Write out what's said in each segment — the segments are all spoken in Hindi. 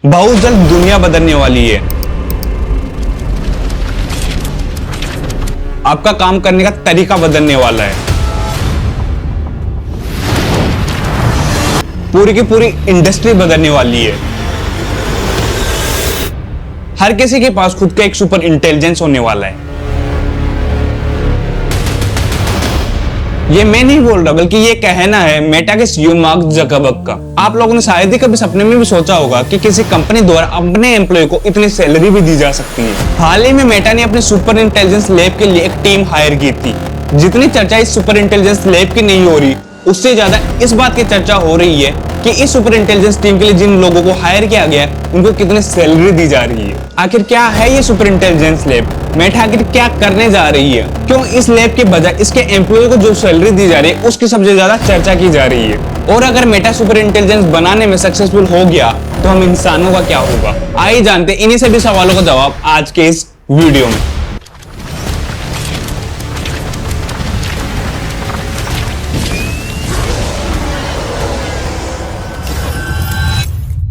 बहुत जल्द दुनिया बदलने वाली है। आपका काम करने का तरीका बदलने वाला है। पूरी की पूरी इंडस्ट्री बदलने वाली है। हर किसी के पास खुद का एक सुपर इंटेलिजेंस होने वाला है। ये मैं नहीं बोल रहा, बल्कि ये कहना है मेटा के सीईओ मार्क जकरबर्ग का। आप लोगों ने शायद ही कभी सपने में भी सोचा होगा कि किसी कंपनी द्वारा अपने एम्प्लॉय को इतनी सैलरी भी दी जा सकती है। हाल ही में मेटा ने अपने सुपर इंटेलिजेंस लैब के लिए एक टीम हायर की थी। जितनी चर्चा इस सुपर इंटेलिजेंस लैब की नहीं हो रही, उससे ज्यादा इस बात की चर्चा हो रही है कि इस सुपर इंटेलिजेंस टीम के लिए जिन लोगों को हायर किया गया है उनको कितनी सैलरी दी जा रही है। आखिर क्या है ये सुपर इंटेलिजेंस लैब? मेटा आखिर क्या करने जा रही है? क्यों इस लैब के बजाय इसके एम्प्लॉय को जो सैलरी दी जा रही है उसकी सबसे ज्यादा चर्चा की जा रही है? और अगर मेटा सुपर इंटेलिजेंस बनाने में सक्सेसफुल हो गया तो हम इंसानों का क्या होगा? आइए जानते हैं इन्हीं सभी सवालों का जवाब आज के इस वीडियो में।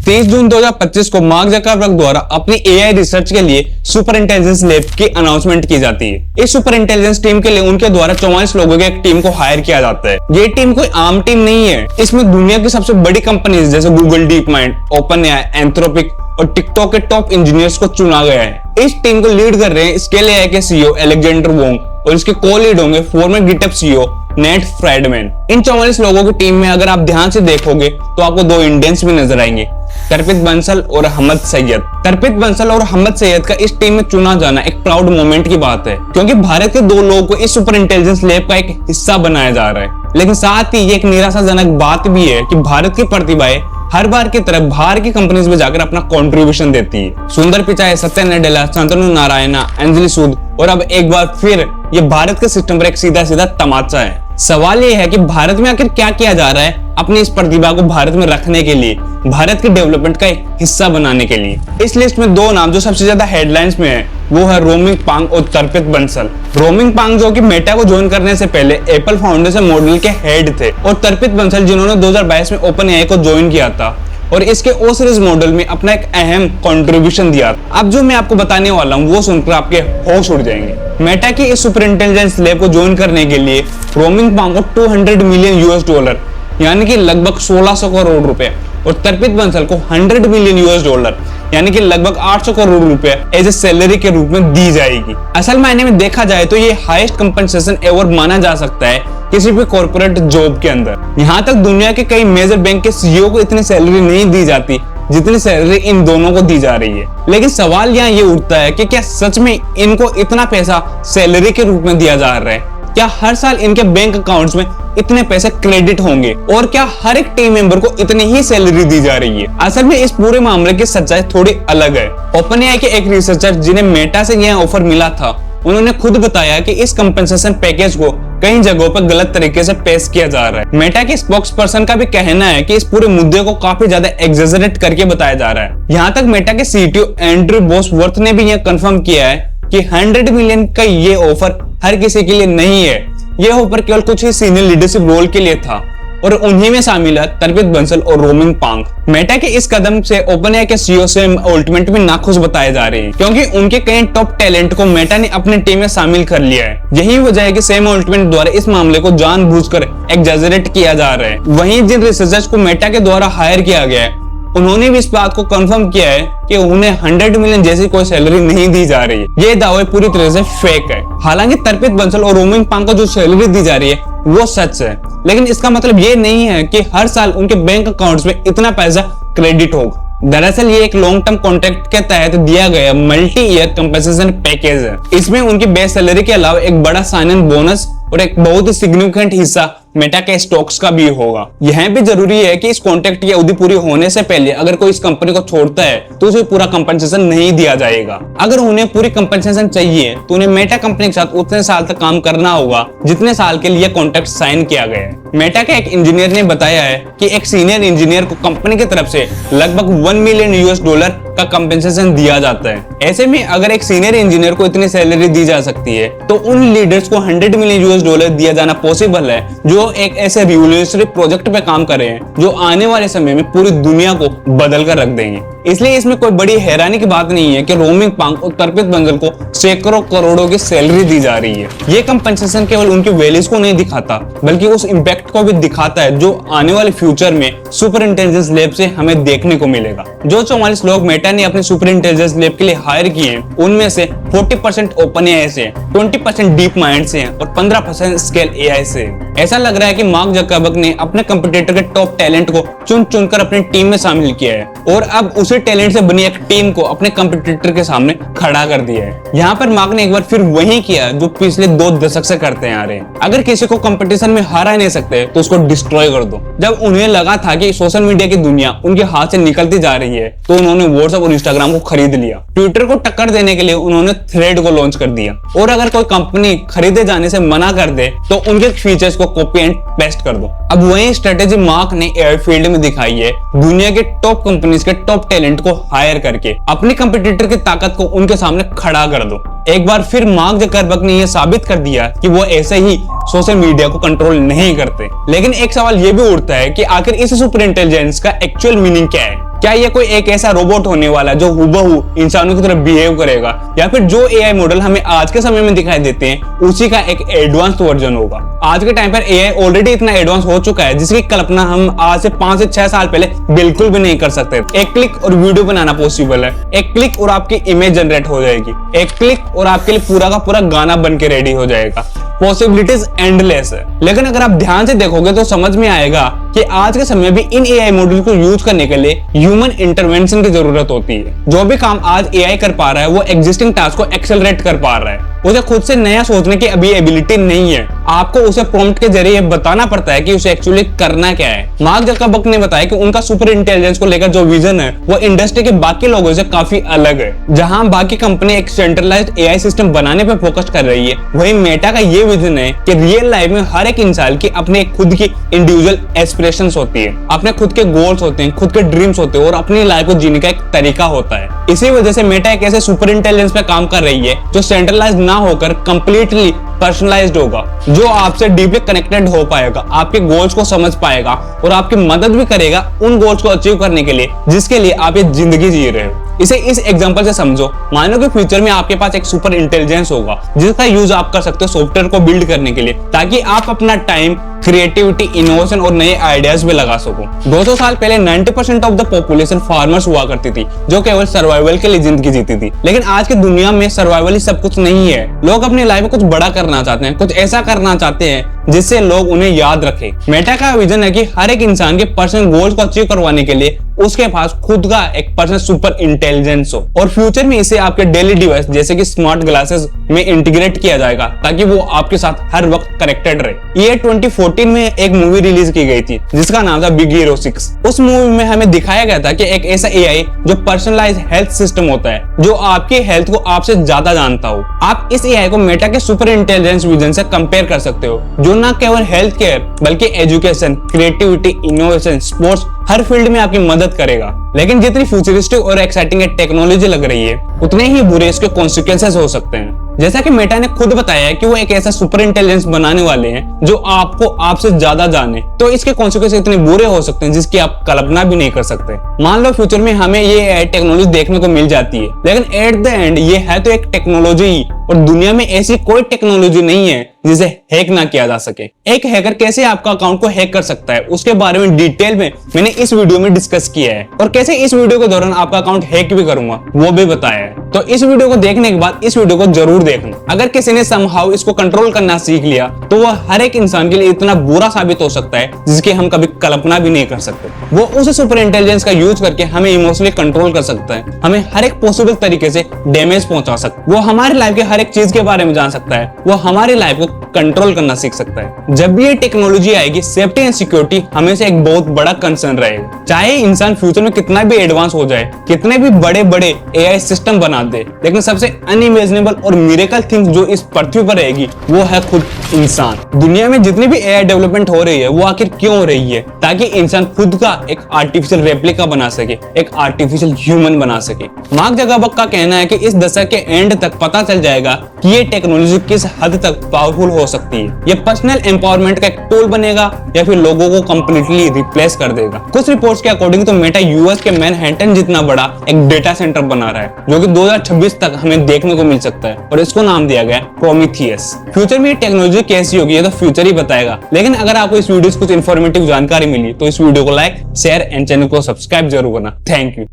30 जून 2025 को मार्क जकरबर्ग द्वारा अपनी एआई रिसर्च के लिए सुपर इंटेलिजेंस लैब की अनाउंसमेंट की जाती है। इस सुपर इंटेलिजेंस टीम के लिए उनके द्वारा 44 लोगों की एक टीम को हायर किया जाता है। ये टीम कोई आम टीम नहीं है। इसमें दुनिया की सबसे बड़ी कंपनीज जैसे Google, deep mind, open AI, Anthropic और टिकटॉक के टॉप इंजीनियर्स को चुना गया है। इस टीम को लीड कर रहे हैं स्केल एआई के सीईओ अलेक्जेंडर वोंग और इसके को लीड होंगे former GitHub CEO Nat Friedman. इन 44 लोगों की टीम में अगर आप ध्यान से देखोगे तो आपको दो इंडियंस भी नजर आएंगे, तरपित बंसल और अहमद सैयद। तरपित बंसल और अहमद सैयद का इस टीम में चुना जाना एक प्राउड मोमेंट की बात है, क्योंकि भारत के दो लोगों को इस सुपर इंटेलिजेंस लैब का एक हिस्सा बनाया जा रहा है। लेकिन साथ ही ये एक निराशाजनक बात भी है कि भारत की प्रतिभाएं हर बार की तरह बाहर की कंपनीज में जाकर अपना कंट्रीब्यूशन देती है। सुंदर पिचाई, सत्य नडेला, शांतनु नारायणा, अंजलि सूद और अब एक बार फिर ये भारत के सिस्टम पर एक सीधा सीधा तमाचा है। सवाल ये है कि भारत में आखिर क्या किया जा रहा है अपनी इस प्रतिभा को भारत में रखने के लिए, भारत के डेवलपमेंट का एक हिस्सा बनाने के लिए। इस लिस्ट में दो नाम जो सबसे ज्यादा हेडलाइंस में है वो है रोमिंग पांग और तरपित बंसल। रोमिंग पांग जो कि मेटा को ज्वाइन करने से पहले एप्पल फाउंडेशन मॉडल के हेड थे और तरपित बंसल जिन्होंने 2022 में ओपन एआई को ज्वाइन किया था और इसके ओ सीरीज मॉडल में अपना एक अहम कंट्रीब्यूशन दिया। अब जो मैं आपको बताने वाला हूँ वो सुनकर आपके होश उड़ जाएंगे। मेटा की इस सुपर इंटेलिजेंस लैब को ज्वाइन करने के लिए रोमिंग पांग को $200 मिलियन यानी कि लगभग 1600 करोड़ रुपए और तरपित बंसल को $100 मिलियन यानी कि लगभग 800 करोड़ रुपए एज ए सैलरी के रूप में दी जाएगी। असल मायने में देखा जाए तो ये हाईएस्ट कंपनसेशन एवर माना जा सकता है किसी भी कॉर्पोरेट जॉब के अंदर। यहाँ तक दुनिया के कई मेजर बैंक के सीईओ को इतनी सैलरी नहीं दी जाती जितनी सैलरी इन दोनों को दी जा रही है। लेकिन सवाल यहाँ ये उठता है कि क्या सच में इनको इतना पैसा सैलरी के रूप में दिया जा रहा है? क्या हर साल इनके बैंक अकाउंट्स में इतने पैसे क्रेडिट होंगे और क्या हर एक टीम मेंबर को इतनी ही सैलरी दी जा रही है? असल में इस पूरे मामले की सच्चाई थोड़ी अलग है। ओपन एआई के एक रिसर्चर जिन्हें मेटा से यह ऑफर मिला था, उन्होंने खुद बताया कि इस कंपनसेशन पैकेज को कई जगहों पर गलत तरीके से पेश किया जा रहा है। मेटा के स्पोक्स पर्सन का भी कहना है कि इस पूरे मुद्दे को काफी ज्यादा एग्जेजरेट करके बताया जा रहा है। यहाँ तक मेटा के सीटीओ एंड्रयू बॉसवर्थ ने भी यह कंफर्म किया है कि $100 मिलियन का ये ऑफर हर किसी के लिए नहीं है। ये ऑफर केवल कुछ ही सीनियर लीडरशिप रोल के लिए था और उन्हीं में शामिल है तरपित बंसल और रोमिंग पांग। मेटा के इस कदम से ओपन एआई के सीईओ सैम ऑल्टमैन भी नाखुश बताए जा रहे हैं, क्योंकि उनके कई टॉप टैलेंट को मेटा ने अपनी टीम में शामिल कर लिया है। यही वजह है कि सैम ऑल्टमैन द्वारा इस मामले को जानबूझकर एग्जैजरेट किया जा रहा है। वहीं जिन रिसर्चर्स को मेटा के द्वारा हायर किया गया है उन्होंने भी इस बात को कंफर्म किया है कि उन्हें $100 मिलियन जैसी कोई सैलरी नहीं दी जा रही है। ये दावे पूरी तरह से फेक है। हालांकि तरपित बंसल और रोमिंग पांग को जो सैलरी दी जा रही है वो सच है, लेकिन इसका मतलब ये नहीं है कि हर साल उनके बैंक अकाउंट्स में इतना पैसा क्रेडिट होगा। दरअसल ये एक लॉन्ग टर्म कॉन्ट्रैक्ट के तहत दिया गया मल्टी ईयर कंपनसेशन पैकेज है। इसमें उनकी बेस सैलरी के अलावा एक बड़ा साइन इन बोनस और एक बहुत ही सिग्निफिकेंट हिस्सा मेटा के स्टॉक्स का भी होगा। यह भी जरूरी है कि इस कॉन्ट्रैक्ट की अवधि पूरी होने से पहले अगर कोई इस कंपनी को छोड़ता है तो उसे पूरा कंपनसेशन नहीं दिया जाएगा। अगर उन्हें पूरी कंपनसेशन चाहिए तो उन्हें मेटा कंपनी के साथ उतने साल तक काम करना होगा जितने साल के लिए कॉन्ट्रैक्ट साइन किया गया है। मेटा के एक इंजीनियर ने बताया है कि एक सीनियर इंजीनियर को कंपनी की तरफ से लगभग $1 मिलियन का कंपनसेशन दिया जाता है। ऐसे में अगर एक सीनियर इंजीनियर को इतनी सैलरी दी जा सकती है तो उन लीडर्स को $100 मिलियन दिया जाना पॉसिबल है जो एक ऐसे रिवोल्यूशनरी प्रोजेक्ट पे काम कर रहे हैं जो आने वाले समय में पूरी दुनिया को बदल कर रख देंगे। इसलिए इसमें कोई बड़ी हैरानी की बात नहीं है कि रोमिंग पांग और कल्पित बंगल को सैकड़ों करोड़ों की सैलरी दी जा रही है। ये कंपनसेशन केवल उनकी वैल्यूज को नहीं दिखाता बल्कि उस इम्पैक्ट को भी दिखाता है जो आने वाले फ्यूचर में सुपर इंटेलिजेंस लैब से हमें देखने को मिलेगा। जो 44 लोग मेटा ने अपने सुपर इंटेलिजेंस लैब के लिए हायर किए हैं, उनमें से 40% ओपन एआई से, 20% डीप माइंड से और 15% स्केल एआई से। ऐसा लग रहा है कि मार्क जकरबर्ग ने अपने कंपटीटर के टॉप टैलेंट को चुन चुनकर अपनी टीम में शामिल किया है और अब उसी टैलेंट से बनी एक टीम को अपने कंपटीटर के सामने खड़ा कर दिया है। यहाँ पर मार्क ने एक बार फिर वही किया जो पिछले 2 दशक से करते आ रहे हैं। अगर किसी को कंपटीशन में हरा नहीं सकते तो उसको डिस्ट्रॉय कर दो। जब उन्हें लगा था कि सोशल मीडिया की दुनिया उनके हाथ से निकलती जा रही है तो उन्होंने व्हाट्सएप और इंस्टाग्राम को खरीद लिया। ट्विटर को टक्कर देने के लिए उन्होंने थ्रेड को लॉन्च कर दिया और अगर कोई कंपनी खरीदे जाने से मना कर दे तो उनके फीचर्स को कॉपी एंड पेस्ट कर दो। अब वही स्ट्रेटेजी मार्क ने एआई फील्ड में दिखाई है। दुनिया के टॉप कंपनीज के टॉप टैलेंट को हायर करके अपने कंपटीटर की ताकत को उनके सामने खड़ा कर दो। एक बार फिर मार्क जकरबर्ग ने यह साबित कर दिया कि वो ऐसे ही सोशल मीडिया को कंट्रोल नहीं करते। लेकिन एक सवाल ये भी उठता है कि आखिर इस सुपर इंटेलिजेंस का एक्चुअल मीनिंग क्या है? क्या ये कोई एक ऐसा रोबोट होने वाला है जो हुबहू इंसानों की तरह बिहेव करेगा, या फिर जो एआई मॉडल हमें आज के समय में दिखाई देते हैं उसी का एक एडवांस वर्जन होगा? आज के टाइम पर एआई ऑलरेडी इतना एडवांस हो चुका है जिसकी कल्पना हम आज से 5 से 6 साल पहले बिल्कुल भी नहीं कर सकते। एक क्लिक और वीडियो बनाना पॉसिबल है, एक क्लिक और आपकी इमेज जनरेट हो जाएगी, एक क्लिक और आपके लिए पूरा का पूरा गाना बन के रेडी हो जाएगा। पॉसिबिलिटीज एंडलेस है। लेकिन अगर आप ध्यान से देखोगे तो समझ में आएगा कि आज के समय भी इन एआई मॉडल को यूज करने के लिए ह्यूमन इंटरवेंशन की जरूरत होती है। जो भी काम आज एआई कर पा रहा है वो एग्जिस्टिंग टास्क को एक्सेलरेट कर पा रहा है। उसे खुद से नया सोचने की अभी एबिलिटी नहीं है। आपको उसे प्रॉम्प्ट के जरिए बताना पड़ता है कि उसे एक्चुअली करना क्या है। मार्क जकरबर्ग ने बताया कि उनका सुपर इंटेलिजेंस को लेकर जो विजन है वो इंडस्ट्री के बाकी लोगों से काफी अलग है। जहां बाकी कंपनी एक सेंट्रलाइज्ड एआई सिस्टम बनाने पर फोकस कर रही है, वहीं मेटा का ये विजन है कि रियल लाइफ में हर एक इंसान की अपने खुद की इंडिविजुअल एस्पिरेशंस होती है, अपने खुद के गोल्स होते हैं, खुद के ड्रीम्स होते हैं और अपनी लाइफ को जीने का एक तरीका होता है। इसी वजह से मेटा एक ऐसे सुपर इंटेलिजेंस पे काम कर रही है जो सेंट्रलाइज्ड ना होकर कंप्लीटली पर्सनलाइज्ड होगा, जो आपसे डीपली कनेक्टेड हो पाएगा, आपके गोल्स को समझ पाएगा और आपकी मदद भी करेगा उन गोल्स को अचीव करने के लिए जिसके लिए आप ये जिंदगी जी रहे हो। इसे इस एग्जांपल से समझो। मानो कि फ्यूचर में आपके पास एक सुपर इंटेलिजेंस होगा जिसका यूज आप कर सकते हो सॉफ्टवेयर को बिल्ड करने के लिए, ताकि आप अपना टाइम क्रिएटिविटी, इनोवेशन और नए आइडियाज में लगा सको। 200 साल पहले 90% ऑफ द पॉपुलेशन फार्मर्स हुआ करती थी जो केवल सर्वाइवल के लिए जिंदगी जीती थी। लेकिन आज की दुनिया में सर्वाइवल ही सब कुछ नहीं है। लोग अपनी लाइफ में कुछ बड़ा करना चाहते हैं, कुछ ऐसा करना चाहते हैं जिससे लोग उन्हें याद रखें। मेटा का विजन है कि हर एक इंसान के पर्सनल गोल्स को अचीव करवाने के लिए उसके पास खुद का एक पर्सनल सुपर इंटेलिजेंस हो, और फ्यूचर में इसे आपके डेली डिवाइस जैसे कि स्मार्ट ग्लासेस में इंटीग्रेट किया जाएगा ताकि वो आपके साथ हर वक्त कनेक्टेड रहे। ये 2014 में एक मूवी रिलीज की गई थी जिसका नाम था बिग हीरो 6। उस मूवी में हमें दिखाया गया था कि एक ऐसा एआई जो पर्सनलाइज्ड हेल्थ सिस्टम होता है, जो आपकी हेल्थ को आपसे ज्यादा जानता हो। आप इस एआई को मेटा के सुपर इंटेलिजेंस विजन से कंपेयर कर सकते हो, जो न केवल हेल्थ केयर बल्कि एजुकेशन, क्रिएटिविटी, इनोवेशन, स्पोर्ट्स, हर फील्ड में आपकी मदद करेगा। लेकिन जितनी फ्यूचरिस्टिक और एक्साइटिंग टेक्नोलॉजी लग रही है उतने ही बुरे इसके कॉन्सिक्वेंसेस हो सकते हैं। जैसा कि मेटा ने खुद बताया है कि वो एक ऐसा सुपर इंटेलिजेंस बनाने वाले हैं जो आपको आपसे ज्यादा जाने, तो इसके कॉन्सिक्वेंसेस इतने बुरे हो सकते हैं जिसकी आप कल्पना भी नहीं कर सकते। मान लो फ्यूचर में हमें ये टेक्नोलॉजी देखने को मिल जाती है, लेकिन एट द एंड ये है तो एक टेक्नोलॉजी ही, और दुनिया में ऐसी कोई टेक्नोलॉजी नहीं है जिसे हैक ना किया जा सके। एक हैकर कैसे आपका अकाउंट को हैक कर सकता है उसके बारे में डिटेल में मैंने इस वीडियो में डिस्कस किया है, और कैसे इस वीडियो के दौरान आपका अकाउंट हैक भी करूंगा वो भी बताया है। तो इस वीडियो को देखने के बाद इस वीडियो को जरूर देखना। अगर किसी ने समहाउ इसको कंट्रोल करना सीख लिया तो वह हर एक इंसान के लिए इतना बुरा साबित हो सकता है जिसकी हम कभी कल्पना भी नहीं कर सकते। वो उस सुपर इंटेलिजेंस का यूज करके हमें इमोशनली कंट्रोल कर सकता है, हमें हर एक पॉसिबल तरीके से डैमेज पहुंचा सकता है, वो हमारी लाइफ के हर एक चीज के बारे में जान सकता है, वो हमारी लाइफ को कंट्रोल करना सीख सकता है। जब भी ये टेक्नोलॉजी आएगी सेफ्टी एंड सिक्योरिटी हमेशा एक बहुत बड़ा कंसर्न रहेगा। चाहे इंसान फ्यूचर में कितना भी एडवांस हो जाए, कितने भी बड़े बड़े एआई सिस्टम बना दे, लेकिन सबसे अनइमेजिनेबल और मिरेकल थिंग जो इस पृथ्वी पर रहेगी वो है खुद इंसान। दुनिया में जितनी भी एआई डेवलपमेंट हो रही है वो आखिर क्यों हो रही है? ताकि इंसान खुद का एक आर्टिफिशियल रेप्लिका बना सके, एक आर्टिफिशियल ह्यूमन बना सके। मार्क जकरबर्ग का कहना है कि इस दशक के एंड तक पता चल जाएगा कि ये टेक्नोलॉजी किस हद तक पावरफुल हो हो सकती है। ये पर्सनल एम्पावरमेंट का एक टूल बनेगा या फिर लोगों को कंप्लीटली रिप्लेस कर देगा। कुछ रिपोर्ट्स के अकॉर्डिंग तो मेटा यूएस के मैनहट्टन जितना बड़ा एक डेटा सेंटर बना रहा है, जो कि 2026 तक हमें देखने को मिल सकता है और इसको नाम दिया गया प्रोमीथियस। फ्यूचर में ये टेक्नोलॉजी कैसी होगी ये तो फ्यूचर ही बताएगा, लेकिन अगर आपको इस वीडियो से कुछ इन्फॉर्मेटिव जानकारी मिली तो इस वीडियो को लाइक, शेयर एंड चैनल को सब्सक्राइब जरूर करना। Thank you.